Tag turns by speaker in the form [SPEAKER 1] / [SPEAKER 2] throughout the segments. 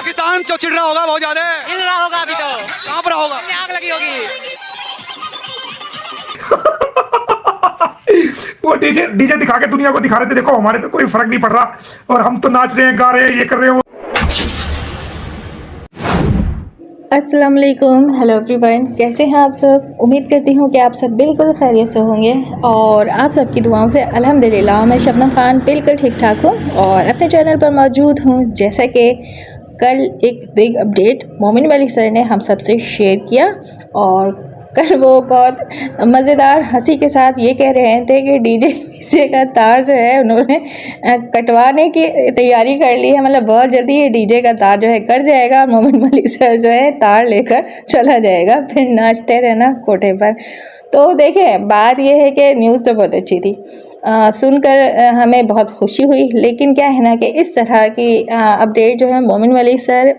[SPEAKER 1] पाकिस्तान तो चिढ़ रहा होगा बहुत ज्यादा,
[SPEAKER 2] हिल रहा होगा अभी तो।
[SPEAKER 1] कहाँ पर होगा?
[SPEAKER 2] आग लगी होगी।
[SPEAKER 3] वो डीजे डीजे दिखा के दुनिया को दिखा रहे थे, देखो हमारे तो कोई फर्क नहीं पड़ रहा और हम तो नाच रहे हैं, गा रहे हैं, ये कर रहे हैं।
[SPEAKER 4] अस्सलाम वालेकुम, हेलो एवरीवन, कैसे हैं आप सब। उम्मीद करती हूँ कि आप सब बिल्कुल खैरियत से होंगे और आप सबकी दुआओं से अल्हम्दुलिल्लाह मैं शबनम खान बिल्कुल ठीक ठाक हूँ और अपने चैनल पर मौजूद हूँ। जैसा कि कल एक बिग अपडेट मोमिन मलिक सर ने हम सब से शेयर किया और कल वो बहुत मज़ेदार हंसी के साथ ये कह रहे थे कि डीजे का तार जो है उन्होंने कटवाने की तैयारी कर ली है, मतलब बहुत जल्दी ये डीजे का तार जो है कट जाएगा। मोमिन मलिक सर जो है तार लेकर चला जाएगा, फिर नाचते रहना कोठे पर। तो देखें, बात ये है कि न्यूज़ तो बहुत अच्छी थी, सुनकर हमें बहुत खुशी हुई, लेकिन क्या है ना कि इस तरह की अपडेट जो है मोमिन मलिक सर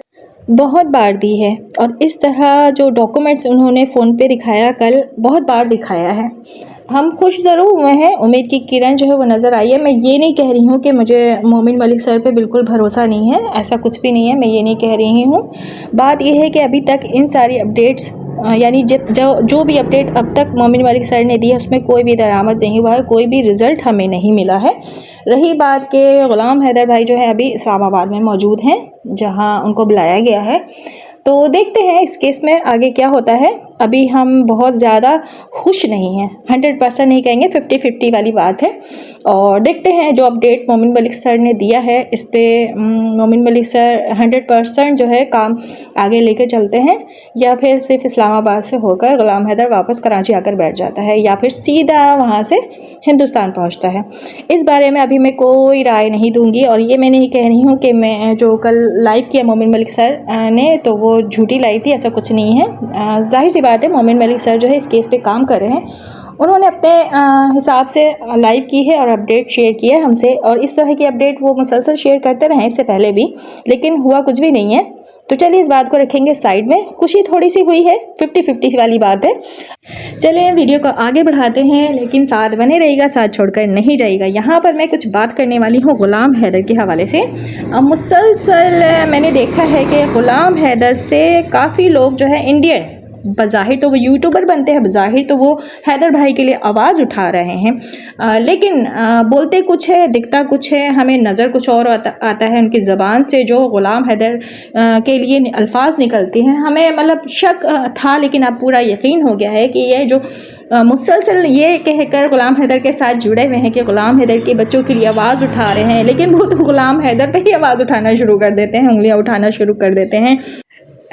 [SPEAKER 4] बहुत बार दी है और इस तरह जो डॉक्यूमेंट्स उन्होंने फ़ोन पे दिखाया कल, बहुत बार दिखाया है। हम खुश ज़रूर हुए हैं, उम्मीद की किरण जो है वो नज़र आई है। मैं ये नहीं कह रही हूँ कि मुझे मोमिन मलिक सर पे बिल्कुल भरोसा नहीं है, ऐसा कुछ भी नहीं है, मैं ये नहीं कह रही हूँ। बात यह है कि अभी तक इन सारी अपडेट्स यानी जो भी अपडेट अब तक मोमिन मलिक सर ने दी है उसमें कोई भी दरामद नहीं हुआ है, कोई भी रिज़ल्ट हमें नहीं मिला है। रही बात के ग़ुलाम हैदर भाई जो है अभी इस्लामाबाद में मौजूद हैं, जहां उनको बुलाया गया है, तो देखते हैं इस केस में आगे क्या होता है। अभी हम बहुत ज़्यादा खुश नहीं हैं, 100% नहीं कहेंगे, 50-50 वाली बात है। और देखते हैं जो अपडेट मोमिन मलिक सर ने दिया है इस पर मोमिन मलिक सर 100% जो है काम आगे लेकर चलते हैं या फिर सिर्फ इस्लामाबाद से होकर ग़ुलाम हैदर वापस कराची आकर बैठ जाता है या फिर सीधा वहाँ से हिंदुस्तान पहुँचता है। इस बारे में अभी मैं कोई राय नहीं दूँगी और ये मैं नहीं कह रही हूँ कि मैं जो कल लाइव किया मोमिन मलिक सर ने तो वो झूठी लाइव थी, ऐसा कुछ नहीं है। जाहिर सी बात है मोमिन मलिक सर जो है इस केस पे काम कर रहे हैं, उन्होंने अपने हिसाब से लाइव की है और अपडेट शेयर की है हमसे, और इस तरह की अपडेट वो मुसलसल शेयर करते रहे इससे पहले भी, लेकिन हुआ कुछ भी नहीं है। तो चलिए इस बात को रखेंगे साइड में, खुशी थोड़ी सी हुई है, 50-50 वाली बात है। चलिए वीडियो को आगे बढ़ाते हैं, लेकिन साथ बने रहिएगा, साथ छोड़कर नहीं जाइएगा। यहाँ पर मैं कुछ बात करने वाली हूँ ग़ुलाम हैदर के हवाले से। मुसलसल मैंने देखा है कि ग़ुलाम हैदर से काफ़ी लोग जो है इंडियन, बज़ाहिर तो वो यूट्यूबर बनते हैं, बज़ाहिर तो वो हैदर भाई के लिए आवाज़ उठा रहे हैं, लेकिन बोलते कुछ है, दिखता कुछ है, हमें नज़र कुछ और आता है। उनकी ज़बान से जो ग़ुलाम हैदर के लिए अल्फाज निकलते हैं, हमें मतलब शक था, लेकिन अब पूरा यकीन हो गया है कि ये जो मुसलसल ये कहकर ग़ुलाम हैदर के साथ जुड़े हुए हैं कि ग़ुलाम हैदर के बच्चों के लिए आवाज़ उठा रहे हैं, लेकिन वो तो ग़ुलाम हैदर पे ही आवाज़ उठाना शुरू कर देते हैं, उंगलियां उठाना शुरू कर देते हैं।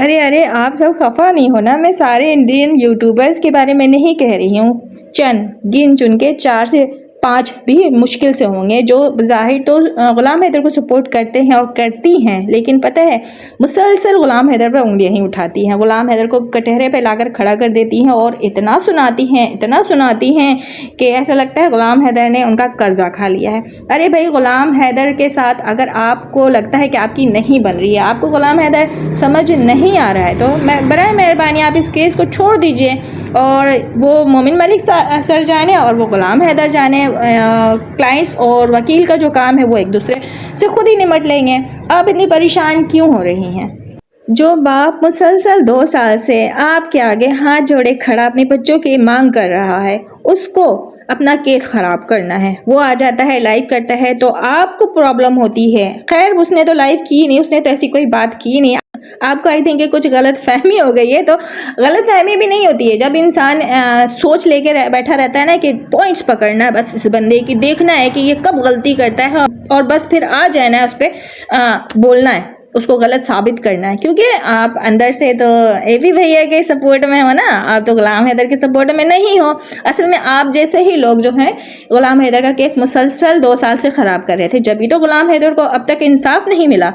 [SPEAKER 4] अरे आप सब खफा नहीं होना, मैं सारे इंडियन यूट्यूबर्स के बारे में नहीं कह रही हूँ, चंद गिन चुन के 4 से 5 भी मुश्किल से होंगे जो ज़ाहिर तो ग़ुलाम हैदर को सपोर्ट करते हैं और करती हैं, लेकिन पता है मुसलसल ग़ुलाम हैदर पर उंगलियां ही उठाती हैं, ग़ुलाम हैदर को कटहरे पे लाकर खड़ा कर देती हैं और इतना सुनाती हैं कि ऐसा लगता है ग़ुलाम हैदर ने उनका कर्जा खा लिया है। अरे भाई, ग़ुलाम हैदर के साथ अगर आपको लगता है कि आपकी नहीं बन रही है, आपको ग़ुलाम हैदर समझ नहीं आ रहा है, तो मैं बराए मेहरबानी आप इस केस को छोड़ दीजिए और वो मोमिन मलिक सर जाने और वो ग़ुलाम हैदर जाने। क्लाइंट्स और वकील का जो काम है वो एक दूसरे से खुद ही निपट लेंगे। आप इतनी परेशान क्यों हो रही हैं? जो बाप मुसलसल 2 साल से आपके आगे हाथ जोड़े खड़ा अपने बच्चों की मांग कर रहा है, उसको अपना केस ख़राब करना है, वो आ जाता है लाइव करता है तो आपको प्रॉब्लम होती है। खैर उसने तो लाइव की नहीं, उसने तो ऐसी कोई बात की नहीं, आपको आई थिंक कुछ गलत फहमी हो गई है। तो गलत फहमी भी नहीं होती है जब इंसान सोच लेके बैठा रहता है ना कि पॉइंट्स पकड़ना है, बस इस बंदे की देखना है कि ये कब गलती करता है और बस फिर आ जाना है उस पर बोलना है, उसको गलत साबित करना है, क्योंकि आप अंदर से तो एवी भैया के सपोर्ट में हो ना, आप तो ग़ुलाम हैदर के सपोर्ट में नहीं हो। असल में आप जैसे ही लोग जो हैं ग़ुलाम हैदर का केस मुसलसल 2 साल से ख़राब कर रहे थे, जब भी तो ग़ुलाम हैदर को अब तक इंसाफ नहीं मिला।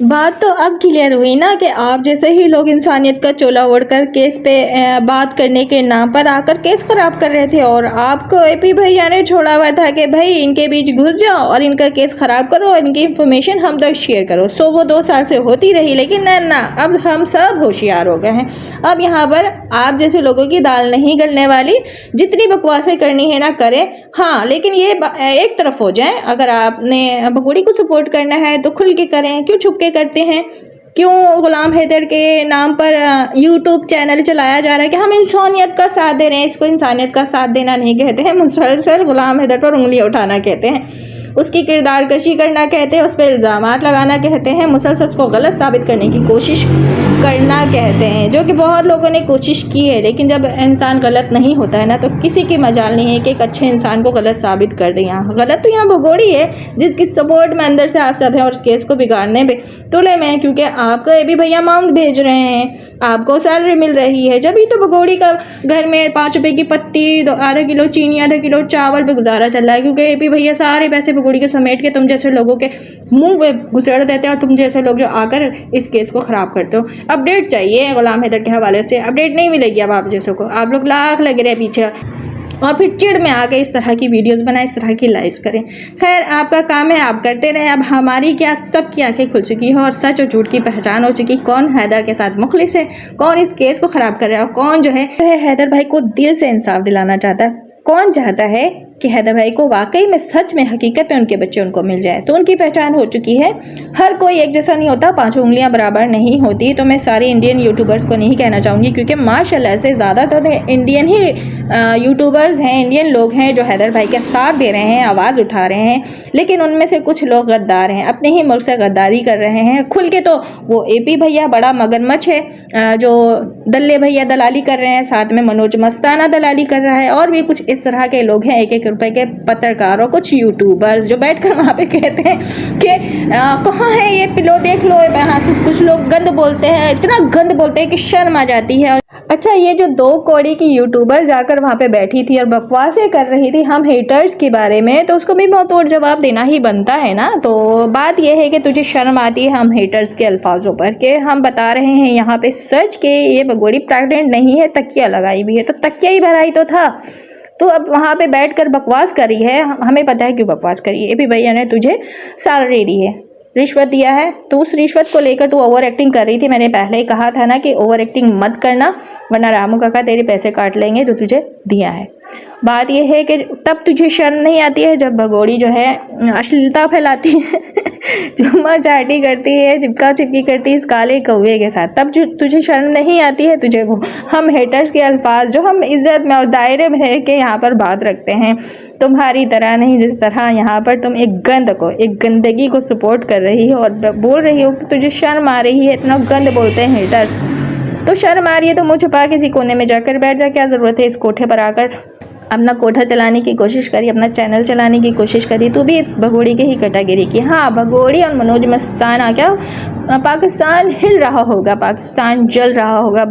[SPEAKER 4] बात तो अब क्लियर हुई ना कि आप जैसे ही लोग इंसानियत का चोला ओढ़कर केस पे बात करने के नाम पर आकर केस खराब कर रहे थे और आपको एपी भैया ने छोड़ा हुआ था कि भाई इनके बीच घुस जाओ और इनका केस ख़राब करो और इनकी इन्फॉर्मेशन हम तक शेयर करो। सो वो 2 साल से होती रही, लेकिन ना अब हम सब होशियार हो गए हैं। अब यहाँ पर आप जैसे लोगों की दाल नहीं गलने वाली, जितनी बकवासें करनी है ना करें, हाँ, लेकिन ये एक तरफ हो जाए। अगर आपने बकौड़ी को सपोर्ट करना है तो खुल के करें, क्यों छुप के करते हैं? क्यों गुलाम हैदर के नाम पर यूट्यूब चैनल चलाया जा रहा है कि हम इंसानियत का साथ दे रहे हैं। इसको इंसानियत का साथ देना नहीं कहते हैं, मुसलसल गुलाम हैदर पर उंगलियां उठाना कहते हैं, उसकी किरदार कशी करना कहते हैं, उस पर इल्ज़ामात लगाना कहते हैं, मुसलसल उसको गलत साबित करने की कोशिश करना कहते हैं, जो कि बहुत लोगों ने कोशिश की है। लेकिन जब इंसान गलत नहीं होता है ना, तो किसी की मजाल नहीं है कि एक अच्छे इंसान को गलत साबित कर दे। यहाँ गलत तो यहाँ भगोड़ी है, जिसकी सपोर्ट में अंदर से आप सब हैं और इस केस को बिगाड़ने में तुले में, क्योंकि आपका ये भी भैया अमाउंट भेज रहे हैं, आपको सैलरी मिल रही है, जब ही तो भगोड़ी का घर में 5 रुपये की पत्ती, आधा किलो चीनी, आधा किलो चावल पे गुजारा चल रहा है, क्योंकि ये भी भैया सारे पैसे भगोड़ी के समेट के तुम जैसे लोगों के मुंह पे घुसेड़ देते हैं और तुम जैसे लोग जो आकर इस केस को ख़राब करते हो। अपडेट चाहिए गुलाम हैदर के हवाले से, अपडेट नहीं मिलेगी अब आप जैसों को। आप लोग लाख लग रहे हैं पीछे और फिर चिड़ में आके इस तरह की वीडियोस बनाएं, इस तरह की लाइव्स करें। खैर आपका काम है, आप करते रहें। अब हमारी क्या, सबकी आंखें खुल चुकी है और सच और झूठ की पहचान हो चुकी। कौन हैदर के साथ मुखलिस है, कौन इस केस को ख़राब कर रहा है और कौन जो है हैदर भाई को दिल से इंसाफ दिलाना चाहता है। कौन चाहता है कि हैदर भाई को वाकई में सच में हकीकत में उनके बच्चे उनको मिल जाए। तो उनकी पहचान हो चुकी है। हर कोई एक जैसा नहीं होता, 5 उंगलियां बराबर नहीं होती। तो मैं सारे इंडियन यूट्यूबर्स को नहीं कहना चाहूँगी, क्योंकि माशाल्लाह से ज़्यादातर इंडियन ही यूट्यूबर्स हैं, इंडियन लोग हैं जो हैदर भाई के साथ दे रहे हैं, आवाज़ उठा रहे हैं। लेकिन उनमें से कुछ लोग गद्दार हैं, अपने ही मुल्क से गद्दारी कर रहे हैं खुल के। तो वो AP भैया बड़ा मगरमच्छ है, जो दल्ले भैया दलाली कर रहे हैं, साथ में मनोज मस्ताना दलाली कर रहा है, और भी कुछ इस तरह के लोग हैं, 1-1 रुपए के पत्रकार और कुछ यूट्यूबर्स जो बैठकर वहाँ पे कहते हैं कि कहाँ है ये पिलो, देख लो। यहाँ से कुछ लोग गंद बोलते हैं, इतना गंद बोलते हैं कि शर्म आ जाती है। अच्छा, ये जो 2 कौड़ी की यूट्यूबर जाकर वहाँ पे बैठी थी और बकवासें कर रही थी हम हेटर्स के बारे में, तो उसको भी बहुत और जवाब देना ही बनता है ना। तो बात यह है कि तुझे शर्म आती है हम हेटर्स के अल्फाजों पर, कि हम बता रहे हैं यहाँ पे सच के ये बगोड़ी प्रेग्नेंट नहीं है, तकिया लगाई भी है। तो तकिया ही भराई तो था, तो अब वहाँ पे बैठकर बकवास करी है। हमें पता है क्यों बकवास करी है। AP भैया ने तुझे सैलरी दी है, रिश्वत दिया है, तो उस रिश्वत को लेकर तू ओवर एक्टिंग कर रही थी। मैंने पहले ही कहा था ना कि ओवर एक्टिंग मत करना, वरना रामू काका तेरे पैसे काट लेंगे जो तुझे दिया है। बात यह है कि तब तुझे शर्म नहीं आती है जब भगोड़ी जो है अश्लीलता फैलाती है चुम्मा चाटी करती है, चिपका चिपकी करती है इस काले कौवे के साथ, तब जो तुझे शर्म नहीं आती है। तुझे वो हम हेटर्स के अल्फाज जो हम इज़्ज़त में और दायरे में रह के यहाँ पर बात रखते हैं, तुम्हारी तरह नहीं, जिस तरह यहाँ पर तुम एक गंद को, एक गंदगी को सपोर्ट कर रही हो और बोल रही हो कि तुझे शर्म आ रही है। इतना गंद बोलते हैं हेटर्स, तो शर्म आ रही है तो मुँह छुपा किसी कोने में जाकर बैठ जा। क्या ज़रूरत है इस कोठे पर आकर अपना कोठा चलाने की कोशिश करी, अपना चैनल चलाने की कोशिश करी। तू भी भगोड़ी के ही कैटेगरी की। हाँ, भगोड़ी और मनोज मस्ताना, क्या पाकिस्तान हिल रहा होगा, पाकिस्तान जल रहा होगा।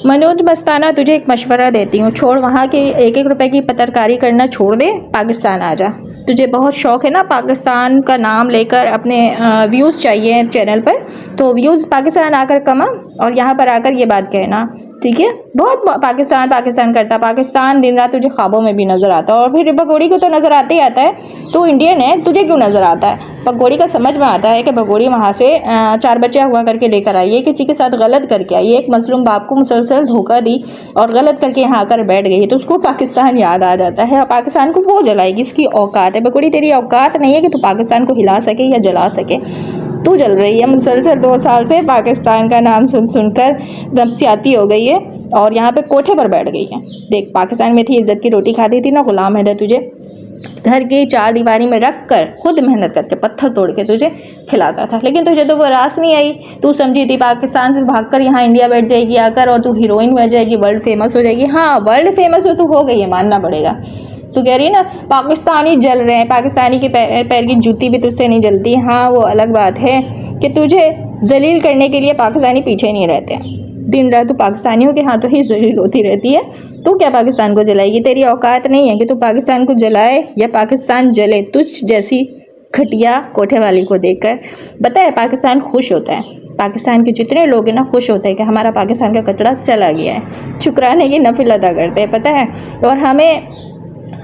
[SPEAKER 4] मनोज मस्ताना, तुझे एक मशवरा देती हूँ, छोड़ वहाँ के 1-1 रुपए की पत्रकारी करना छोड़ दे, पाकिस्तान आ जा। तुझे बहुत शौक़ है ना पाकिस्तान का नाम लेकर, अपने व्यूज़ चाहिए चैनल पर, तो व्यूज़ पाकिस्तान आकर कमा और यहाँ पर आकर ये बात कहना, ठीक है। बहुत पाकिस्तान पाकिस्तान करता, पाकिस्तान दिन रात तुझे ख्वाबों में भी नज़र आता है। और फिर भगोड़ी को तो नज़र आते ही आता है, तो इंडियन है, तुझे क्यों नज़र आता है। भगोड़ी का समझ में आता है कि भगोड़ी वहाँ से 4 बच्चे हुआ करके लेकर आई है, किसी के साथ गलत करके आई है, एक मजलूम बाप को मुसलसल धोखा दी और गलत करके यहाँ आकर बैठ गई, तो उसको पाकिस्तान याद आ जाता है और पाकिस्तान को वो जलाएगी। उसकी औकात है भगोड़ी, तेरी औकात नहीं है कि तू पाकिस्तान को हिला सके या जला सके। तू जल रही है मुसलसल 2 साल से, पाकिस्तान का नाम सुन सुनकर नफसियाती हो गई है और यहाँ पे कोठे पर बैठ गई है। देख, पाकिस्तान में थी, इज्जत की रोटी खाती थी ना, गुलाम हैदर तुझे घर की 4 दीवारी में रख कर खुद मेहनत करके पत्थर तोड़ के तुझे खिलाता था। लेकिन तुझे तो वो रास नहीं आई, तू समझी थी पाकिस्तान से भागकर यहाँ इंडिया बैठ जाएगी आकर और तू हीरोइन बन जाएगी, वर्ल्ड फेमस हो जाएगी। हाँ, वर्ल्ड फेमस तो तू हो गई है, मानना पड़ेगा। तू कह रही है ना पाकिस्तानी जल रहे हैं, पाकिस्तानी की पैर की जूती भी तुझसे नहीं जलती। हाँ, वो अलग बात है कि तुझे जलील करने के लिए पाकिस्तानी पीछे नहीं रहते। दिन रात तू पाकिस्तानियों के हाथों ही जलील होती रहती है। तू क्या पाकिस्तान को जलाएगी? तेरी औकात नहीं है कि तू पाकिस्तान को जलाए या पाकिस्तान जले। तुझ जैसी घटिया कोठे वाली को देखकर पता है पाकिस्तान खुश होता है। पाकिस्तान के जितने लोग हैं ना खुश होते हैं कि हमारा पाकिस्तान का कचरा चला गया है, शुक्राने की नफिल अदा करते हैं, पता है। और हमें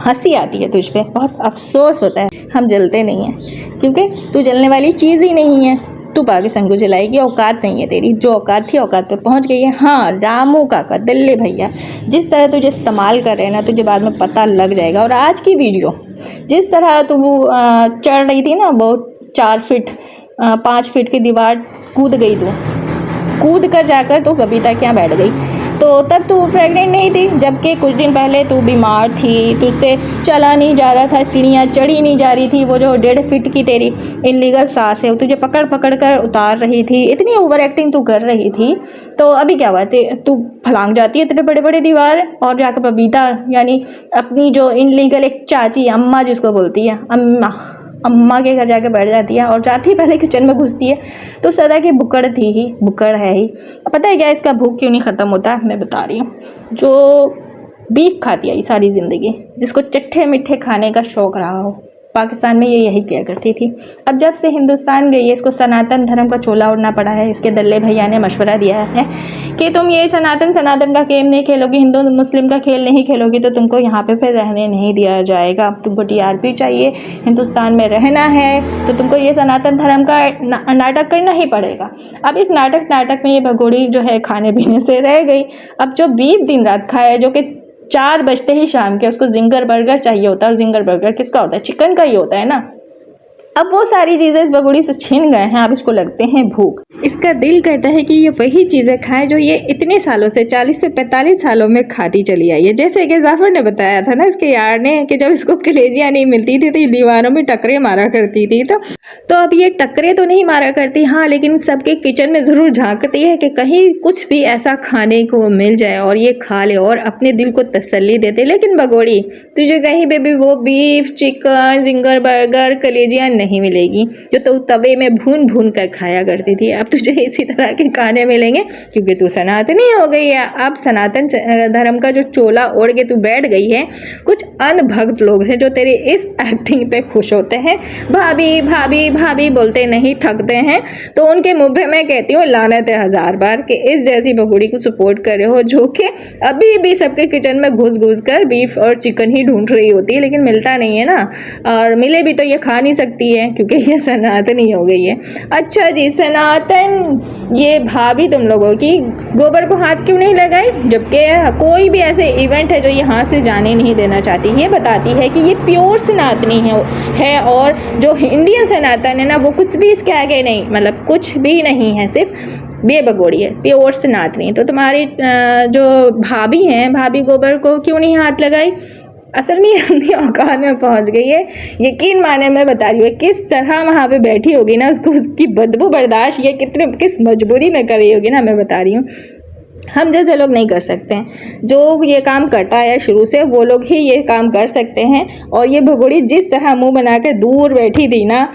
[SPEAKER 4] हंसी आती है तुझ पे, बहुत अफसोस होता है हम जलते नहीं हैं, क्योंकि तू जलने वाली चीज़ ही नहीं है। तू पाकिस्तान को जलाएगी, औकात नहीं है तेरी। जो औकात थी औकात पे पहुंच गई है। हाँ, रामू काका, दिल्ली भैया, जिस तरह तुझे इस्तेमाल कर रहे हैं ना, तुझे बाद में पता लग जाएगा। और आज की वीडियो जिस तरह तू चढ़ रही थी ना, वो 4 फीट 5 फीट की दीवार कूद गई, तू कूद कर जाकर तो बबीता के यहाँ बैठ गई। तो तब तू प्रेग्नेंट नहीं थी, जबकि कुछ दिन पहले तू बीमार थी, तुझसे चला नहीं जा रहा था, सीढ़ियाँ चढ़ी नहीं जा रही थी। वो जो 1.5 फीट की तेरी इनलीगल सांस है वो तुझे पकड़ पकड़ कर उतार रही थी, इतनी ओवर एक्टिंग तू कर रही थी। तो अभी क्या बात है, तू फलांग जाती है इतने बड़े बड़े दीवार और जाकर बबीता यानी अपनी जो इनलीगल एक चाची अम्मा जिसको बोलती है अम्मा के घर जाके बैठ जाती है और जाती पहले किचन में घुसती है। तो सदा की बुक्कड़ थी ही, बुक्कड़ है ही। पता है क्या इसका भूख क्यों नहीं ख़त्म होता, मैं बता रही हूँ। जो बीफ खाती है सारी ज़िंदगी, जिसको चट्टे मीठे खाने का शौक़ रहा हो, पाकिस्तान में ये यही किया करती थी। अब जब से हिंदुस्तान गई है, इसको सनातन धर्म का चोला उड़ना पड़ा है। इसके दल्ले भैया ने मशवरा दिया है कि तुम ये सनातन का गेम नहीं खेलोगी, हिंदू मुस्लिम का खेल नहीं खेलोगी तो तुमको यहाँ पे फिर रहने नहीं दिया जाएगा। तुमको TRP चाहिए, हिंदुस्तान में रहना है तो तुमको ये सनातन धर्म का नाटक करना ही पड़ेगा। अब इस नाटक में ये भगोड़ी जो है खाने पीने से रह गई। अब जो बीफ दिन रात खाए, जो कि 4 बजते ही शाम के उसको जिंगर बर्गर चाहिए होता है, और जिंगर बर्गर किसका होता है, चिकन का ही होता है ना। अब वो सारी चीज़ें इस बगुड़ी से छीन गए हैं, अब इसको लगते हैं भूख। इसका दिल करता है कि ये वही चीज़ें खाए जो ये इतने सालों से 40 से 45 सालों में खाती चली आई है। जैसे कि जाफर ने बताया था ना इसके यार ने कि जब इसको कलेजियाँ नहीं मिलती थी तो ये दीवारों में टकरे मारा करती थी। तो अब ये टकरे तो नहीं मारा करती, हाँ, लेकिन सबके किचन में ज़रूर झांकती है कि कहीं कुछ भी ऐसा खाने को मिल जाए और ये खा ले और अपने दिल को तसल्ली देते। लेकिन बगोड़ी तुझे कहीं पे भी वो बीफ, चिकन, जिंगर बर्गर, कलेजियाँ नहीं मिलेगी जो तो तवे में भून भून कर खाया करती थी। अब तुझे इसी तरह के खाने मिलेंगे क्योंकि तू सनातनी हो गई है। अब सनातन धर्म का जो चोला ओढ़ के तू बैठ गई है। कुछ अंधभक्त लोग हैं जो तेरी इस एक्टिंग पे खुश होते हैं, भाभी भाभी भाभी बोलते नहीं थकते हैं। तो उनके मुँह पे मैं कहती हूँ लानत है 1000 बार कि इस जैसी बगुड़ी को सपोर्ट कर रहे हो जो कि अभी भी सबके किचन में घुस घुस कर बीफ और चिकन ही ढूंढ रही होती है, लेकिन मिलता नहीं है ना। और मिले भी तो ये खा नहीं सकती है क्योंकि ये सनातनी हो गई है। अच्छा जी सनातन, ये भाभी तुम लोगों की गोबर को हाथ क्यों नहीं लगाई, जबकि कोई भी ऐसे इवेंट है जो ये हाथ से जाने नहीं देना चाहती। ये बताती है कि ये प्योर सनातनी है और जो इंडियन सनातन है ना वो कुछ भी इसके आगे नहीं, मतलब कुछ भी नहीं है, सिर्फ बेबगोड़ी है, प्योर सनातनी। तो तुम्हारी जो भाभी हैं, भाभी गोबर को क्यों नहीं हाथ लगाई। असल में अपनी औकात में पहुंच गई है। यकीन माने मैं बता रही हूँ किस तरह वहाँ पे बैठी होगी ना, उसको उसकी बदबू बर्दाश्त ये किस मजबूरी में कर रही होगी ना, मैं बता रही हूँ। हम जैसे लोग नहीं कर सकते हैं, जो ये काम करता है शुरू से वो लोग ही ये काम कर सकते हैं। और ये भगोड़ी जिस तरह मुंह बनाकर दूर बैठी थी ना,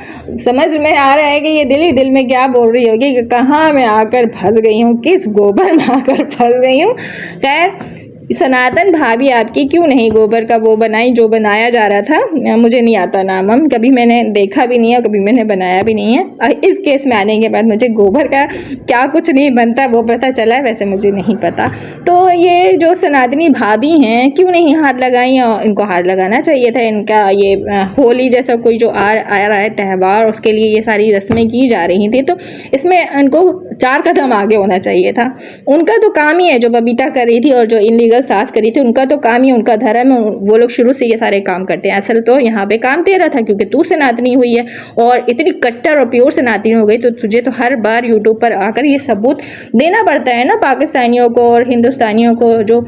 [SPEAKER 4] समझ में आ रहा है कि ये दिल ही दिल में क्या बोल रही होगी कि कहाँ मैं आकर फंस गई हूँ, किस गोबर में आकर फंस गई हूँ। खैर सनातन भाभी आपकी क्यों नहीं गोबर का वो बनाई जो बनाया जा रहा था, मुझे नहीं आता नाम, हम कभी मैंने देखा भी नहीं है, कभी मैंने बनाया भी नहीं है। इस केस में आने के बाद मुझे गोबर का क्या कुछ नहीं बनता वो पता चला है, वैसे मुझे नहीं पता। तो ये जो सनातनी भाभी हैं क्यों नहीं हाथ लगाई, और इनको हाथ लगाना चाहिए था। इनका ये होली जैसा कोई जो आ रहा है त्यौहार, उसके लिए ये सारी रस्में की जा रही थी, तो इसमें इनको 4 कदम आगे होना चाहिए था। उनका तो काम ही है जो बबीता कर रही थी और जो इनलीगल सास करी थी, उनका तो काम ही, उनका धर्म है, वो लोग शुरू से ये सारे काम करते हैं। असल तो यहाँ पे काम तेरा था क्योंकि तू सनातनी हुई है और इतनी कट्टर और प्योर सनातनी हो गई, तो तुझे तो हर बार यूट्यूब पर आकर ये सबूत देना पड़ता है ना पाकिस्तानियों को और हिंदुस्तानियों को जो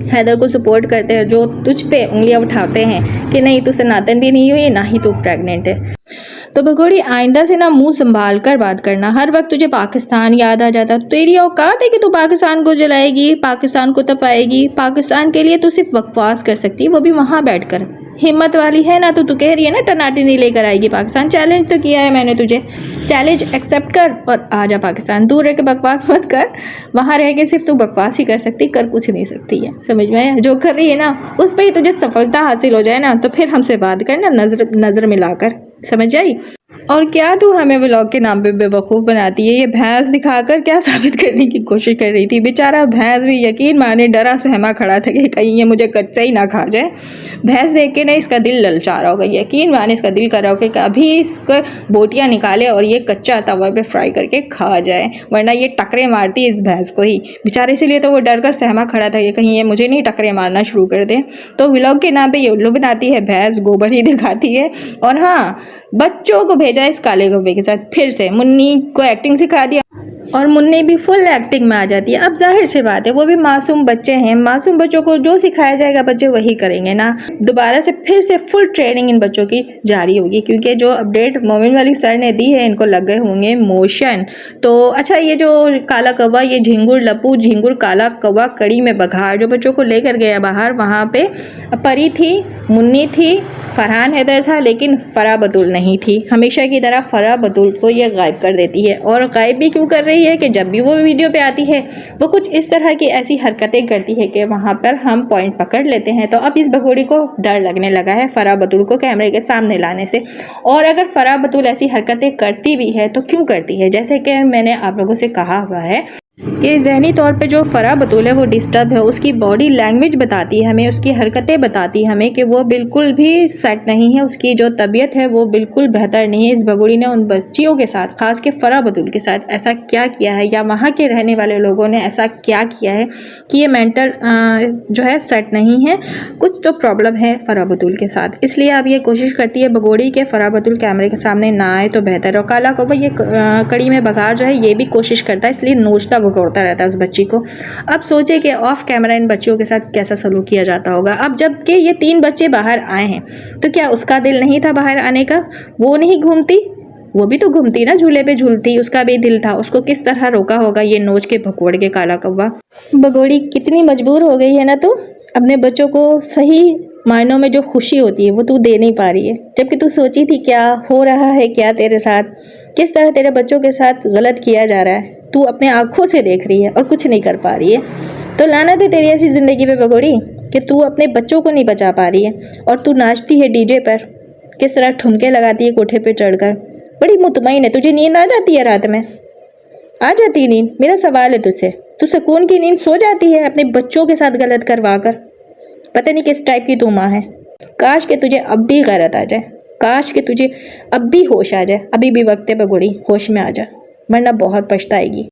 [SPEAKER 4] हैदर को सपोर्ट करते हैं, जो तुझ पे उंगलियां उठाते हैं कि नहीं तू सनातन भी नहीं हुई ना ही तू प्रेग्नेंट है। तो भगोड़ी आइंदा से ना मुंह संभाल कर बात करना। हर वक्त तुझे पाकिस्तान याद आ जाता, तेरी औकात है कि तू पाकिस्तान को जलाएगी, पाकिस्तान को तपाएगी। पाकिस्तान के लिए तू सिर्फ बकवास कर सकती है, वो भी वहाँ बैठकर। हिम्मत वाली है ना, तो तू कह रही है ना टनाटी नहीं लेकर आएगी पाकिस्तान। चैलेंज तो किया है मैंने तुझे, चैलेंज एक्सेप्ट कर और आ जा पाकिस्तान। दूर रह के बकवास मत कर, वहाँ रह के सिर्फ तू बकवास ही कर सकती, कर कुछ नहीं सकती है। समझ में जो कर रही है ना उस पर ही तुझे सफलता हासिल हो जाए ना, तो फिर हमसे बात करना नज़र मिलाकर, समझ आई। और क्या तू हमें व्लॉग के नाम पे बेवकूफ़ बनाती है। ये भैंस दिखाकर क्या साबित करने की कोशिश कर रही थी। बेचारा भैंस भी यकीन माने डरा सहमा खड़ा था कि कहीं ये मुझे कच्चा ही ना खा जाए। भैंस देख के ना इसका दिल ललचा रहा होगा, यकीन माने इसका दिल कर रहा होगा कि अभी इसको बोटियाँ निकाले और ये कच्चा तवा पे फ्राई करके खा जाए, वरना ये टकरे मारती इस भैंस को ही। बेचारे इसीलिए तो वो डर कर सहमा खड़ा था कि कहीं ये मुझे नहीं टकरे मारना शुरू कर दे। तो व्लॉग के नाम पर ये उल्लू बनाती है भैंस, गोबर ही दिखाती है। और हाँ, बच्चों को भेजा इस काले कौवे के साथ। फिर से मुन्नी को एक्टिंग सिखा दिया और मुन्नी भी फुल एक्टिंग में आ जाती है। अब जाहिर सी बात है वो भी मासूम बच्चे हैं, मासूम बच्चों को जो सिखाया जाएगा बच्चे वही करेंगे ना। दोबारा से फिर से फुल ट्रेनिंग इन बच्चों की जारी होगी, क्योंकि जो अपडेट मोमिन वाली सर ने दी है इनको लग गए होंगे मोशन। तो अच्छा, ये जो काला कौवा, ये झिंगुर लप्पू झिंगुर काला कौवा कड़ी में बघार जो बच्चों को लेकर गया बाहर, वहाँ पे परी थी, मुन्नी थी, फरहान हैदर था, लेकिन फराह बतूल नहीं थी। हमेशा की तरह फराह बतूल को ये गायब कर देती है। और गायब भी क्यों कर रही है कि जब भी वो वीडियो पे आती है वो कुछ इस तरह की ऐसी हरकतें करती है कि वहाँ पर हम पॉइंट पकड़ लेते हैं। तो अब इस भगोड़ी को डर लगने लगा है फराह बतूल को कैमरे के सामने लाने से। और अगर फराह बतूल ऐसी हरकतें करती भी है तो क्यों करती है? जैसे कि मैंने आप लोगों से कहा हुआ है कि ज़हनी तौर पे जो फराह बतूल है वो डिस्टर्ब है। उसकी बॉडी लैंग्वेज बताती है हमें, उसकी हरकतें बताती है हमें कि वो बिल्कुल भी सेट नहीं है, उसकी जो तबीयत है वो बिल्कुल बेहतर नहीं है। इस भगोड़ी ने उन बच्चियों के साथ, खास के फराह बतूल के साथ ऐसा क्या किया है, या वहाँ के रहने वाले लोगों ने ऐसा क्या किया है कि ये मेंटल जो है सेट नहीं है। कुछ तो प्रॉब्लम है फराह बतूल के साथ, इसलिए अब ये कोशिश करती है भगोड़ी के फराह बतूल कैमरे के सामने ना आए तो बेहतर। और काला कौवा ये कड़ी में बघार जो है ये भी कोशिश करता है, इसलिए नोचता भगोड़ता रहता है उस बच्ची को। अब सोचे कि ऑफ कैमरा इन बच्चियों के साथ कैसा सलूक किया जाता होगा। अब जबकि ये 3 बच्चे बाहर आए हैं तो क्या उसका दिल नहीं था बाहर आने का? वो नहीं घूमती? वो भी तो घूमती ना, झूले पे झूलती, उसका भी दिल था। उसको किस तरह रोका होगा ये नोच के भगोड़ के काला कौवा। भगोड़ी कितनी मजबूर हो गई है ना तू, अपने बच्चों को सही मायनों में जो खुशी होती है वो तू दे नहीं पा रही है। जबकि तू सोची थी क्या हो रहा है, क्या तेरे साथ, किस तरह तेरे बच्चों के साथ गलत किया जा रहा है, तू अपने आँखों से देख रही है और कुछ नहीं कर पा रही है। तो लानत है तेरी ऐसी ज़िंदगी पे भगोड़ी कि तू अपने बच्चों को नहीं बचा पा रही है। और तू नाचती है डीजे पर, किस तरह ठुमके लगाती है कोठे पे चढ़कर, बड़ी मुतमईन है। तुझे नींद आ जाती है रात में? आ जाती है नींद? मेरा सवाल है तुझसे, तू सुकून की नींद सो जाती है अपने बच्चों के साथ गलत करवा कर? पता नहीं किस टाइप की तू माँ है। काश कि तुझे अब भी गैरत आ जाए, काश कि तुझे अब भी होश आ जाए। अभी भी वक्त है भगोड़ी, होश में आ जा, वरना बहुत पछताएगी।